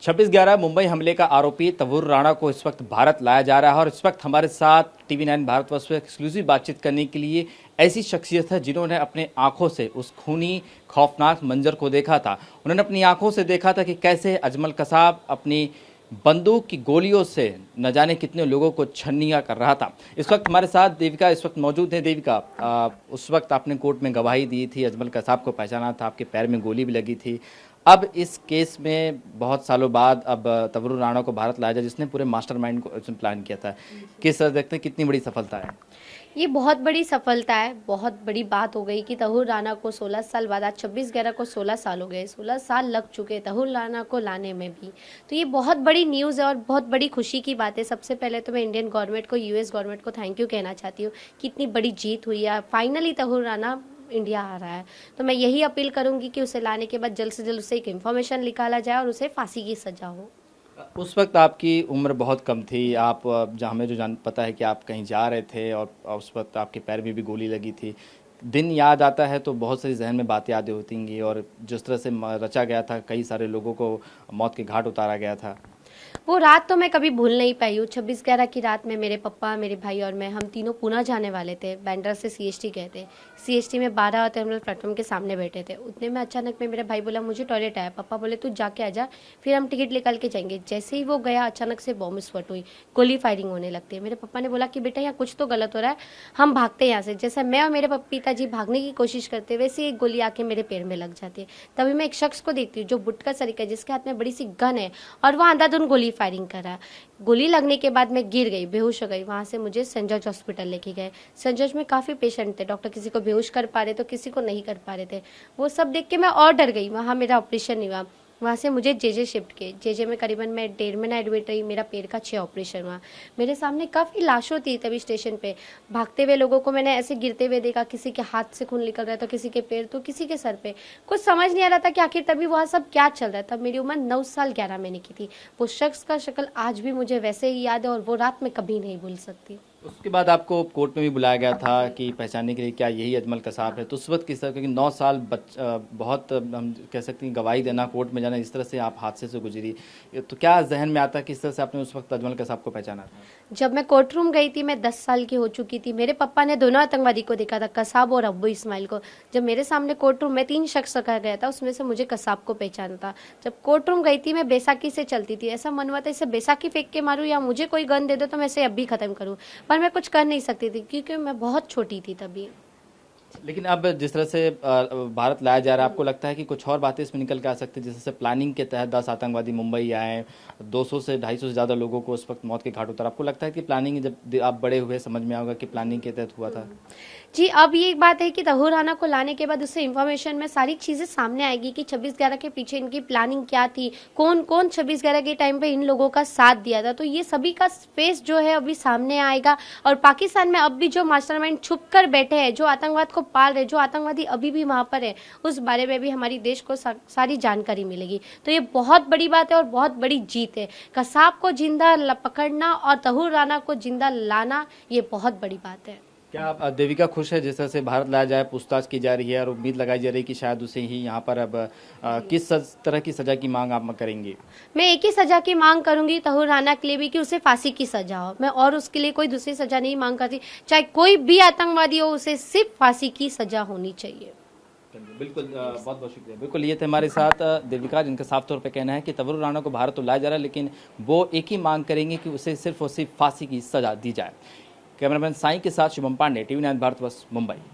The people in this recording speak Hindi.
26/11 मुंबई हमले का आरोपी तहूर राणा को इस वक्त भारत लाया जा रहा है और इस वक्त हमारे साथ TV9 भारतवर्ष में एक्सक्लूसिव बातचीत करने के लिए ऐसी शख्सियत है जिन्होंने अपने आंखों से उस खूनी खौफनाक मंजर को देखा था। उन्होंने अपनी आंखों से देखा था कि कैसे अजमल कसाब अपनी बंदूक की गोलियों से न जाने कितने लोगों को छन्निया कर रहा था। इस वक्त हमारे साथ देविका इस वक्त मौजूद है। देविका, उस वक्त आपने कोर्ट में गवाही दी थी, अजमल कसाब को पहचाना था, आपके पैर में गोली भी लगी थी। अब इस केस में बहुत सालों बाद अब तहूर राणा को भारत लाया जाए, जिसने पूरे मास्टरमाइंड को प्लान किया था। किस तरह देखते हैं, कितनी बड़ी सफलता है ये? बहुत बड़ी सफलता है, बहुत बड़ी बात हो गई कि तहूर राणा को 16 साल बाद, आज 26/11 को 16 साल हो गए, 16 साल लग चुके तहूर राणा को लाने में भी। तो ये बहुत बड़ी न्यूज़ है और बहुत बड़ी खुशी की बात है। सबसे पहले तो मैं इंडियन गवर्नमेंट को, US गवर्नमेंट को थैंक यू कहना चाहती हूँ कि इतनी बड़ी जीत हुई है। फाइनली तहूर राणा इंडिया आ रहा है, तो मैं यही अपील करूंगी कि उसे लाने के बाद जल्द से जल्द उसे एक इन्फॉर्मेशन निकाला जाए और उसे फांसी की सजा हो। उस वक्त आपकी उम्र बहुत कम थी। आप जहाँ हमें जो जान पता है कि आप कहीं जा रहे थे और उस वक्त आपके पैर में भी गोली लगी थी। दिन याद आता है तो बहुत सारी जहन में बातें याद होती और जिस तरह से रचा गया था, कई सारे लोगों को मौत के घाट उतारा गया था। वो रात तो मैं कभी भूल नहीं पाई हूँ। 26/11 की रात में मेरे पापा, मेरे भाई और मैं, हम तीनों पुणे जाने वाले थे। बैंड्रा से CST गए थे। CST में 12 होते हम लोग प्लेटफॉर्म के सामने बैठे थे। उतने में अचानक में मेरा भाई बोला मुझे टॉयलेट आया। पापा बोले तू जाके आ जा, फिर हम टिकट निकाल के जाएंगे। जैसे ही वो गया, अचानक से बॉम्ब स्फोट हुई, गोली फायरिंग होने लगती है। मेरे पापा ने बोला कि बेटा यहाँ कुछ तो गलत हो रहा है, हम भागते हैं यहाँ से। जैसे मैं और मेरे पिताजी भागने की कोशिश करते, वैसे ही एक गोली आके मेरे पैर में लग जाती है। तभी मैं एक शख्स को देखती हूँ जो बुटका सरीका, जिसके हाथ में बड़ी सी गन है और वो अंधाधुंध गोली फायरिंग कर रहा है। गोली लगने के बाद मैं गिर गई, बेहोश हो गई। वहां से मुझे सेंट जॉर्ज हॉस्पिटल लेके गए। सेंट जॉर्ज में काफ़ी पेशेंट थे, डॉक्टर किसी को बेहोश कर पा रहे तो किसी को नहीं कर पा रहे थे। वो सब देख के मैं और डर गई। वहाँ मेरा ऑपरेशन नहीं हुआ। वहाँ से मुझे JJ शिफ्ट किए। JJ में करीबन मैं 1.5 महीना एडमिट रही। मेरा पैर का 6 ऑपरेशन हुआ। मेरे सामने काफ़ी लाशों थी तभी स्टेशन पे। भागते हुए लोगों को मैंने ऐसे गिरते हुए देखा, किसी के हाथ से खून निकल रहा था, किसी के पैर तो किसी के सर पे। कुछ समझ नहीं आ रहा था कि आखिर तभी वहाँ सब क्या चल रहा था। मेरी उम्र 9 साल 11 महीने की थी। वो शख्स का शक्ल आज भी मुझे वैसे ही याद है और वो रात मैं कभी नहीं भूल सकती। उसके बाद आपको कोर्ट में भी बुलाया गया था कि पहचानने के लिए क्या यही अजमल कसाब है। तो उस वक्त किस तरह, क्योंकि 9 साल बहुत हम कह सकते हैं गवाही देना, कोर्ट में जाना, इस तरह से आप हादसे से गुजरी, तो क्या जहन में आता, किस तरह से आपने उस वक्त अजमल कसाब को पहचाना था? जब मैं कोर्ट रूम गई थी, मैं 10 साल की हो चुकी थी। मेरे पापा ने दोनों आतंकवादी को देखा था, कसाब और अब्बू इस्माइल को। जब मेरे सामने कोर्ट रूम में 3 शख्स रखा गया था, उसमें से मुझे कसाब को पहचाना था। जब कोर्ट रूम गई थी, मैं बैसाखी से चलती थी। ऐसा मन हुआ था इसे बैसाखी फेंक के मारूं या मुझे कोई गन दे दो तो मैं इसे अभी खत्म करूं, पर मैं कुछ कर नहीं सकती थी क्योंकि मैं बहुत छोटी थी तभी। लेकिन अब जिस तरह से भारत लाया जा रहा है, आपको लगता है कि कुछ और बातें इसमें निकल के आ सकती है? जैसे प्लानिंग के तहत 10 आतंकवादी मुंबई आए, 200 से 250 से ज़्यादा लोगों को उस वक्त मौत के घाट उतारा। आपको लगता है कि प्लानिंग, जब आप बड़े हुए समझ में आएगा कि प्लानिंग के तहत हुआ था? जी, अब ये एक बात है कि तहूर राणा को लाने के बाद उससे इन्फॉर्मेशन में सारी चीज़ें सामने आएगी कि 26/11 के पीछे इनकी प्लानिंग क्या थी, कौन कौन 26/11 के टाइम पे इन लोगों का साथ दिया था। तो ये सभी का फेस जो है अभी सामने आएगा और पाकिस्तान में अब भी जो मास्टरमाइंड छुप कर बैठे हैं, जो आतंकवाद को पाल रहे, जो आतंकवादी अभी भी वहाँ पर है, उस बारे में भी हमारी देश को सारी जानकारी मिलेगी। तो ये बहुत बड़ी बात है और बहुत बड़ी जीत है। कसाब को जिंदा पकड़ना और तहूर राणा को जिंदा लाना, ये बहुत बड़ी बात है। क्या आप देविका खुश है जिस तरह से भारत लाया जाए, पूछताछ की जा रही है और उम्मीद लगाई जा रही है कि शायद उसे ही यहाँ पर अब किस तरह की सजा की मांग आप करेंगी? मैं एक ही सजा की मांग करूंगी तहूर राणा के लिए भी, कि उसे फांसी की सजा हो। मैं और उसके लिए कोई दूसरी सजा नहीं मांग करती। चाहे कोई भी आतंकवादी हो, उसे सिर्फ फांसी की सजा होनी चाहिए। बिल्कुल, बहुत बहुत शुक्रिया। बिल्कुल, ये थे हमारे साथ देविका, जिनका साफ तौर पे कहना है कि तहूर राणा को भारत तो लाया जा रहा है, लेकिन वो एक ही मांग करेंगे कि उसे सिर्फ और सिर्फ फांसी की सजा दी जाए। कैमरामैन साईं के साथ शुभम पांडे, TV9 भारतवर्ष, मुंबई।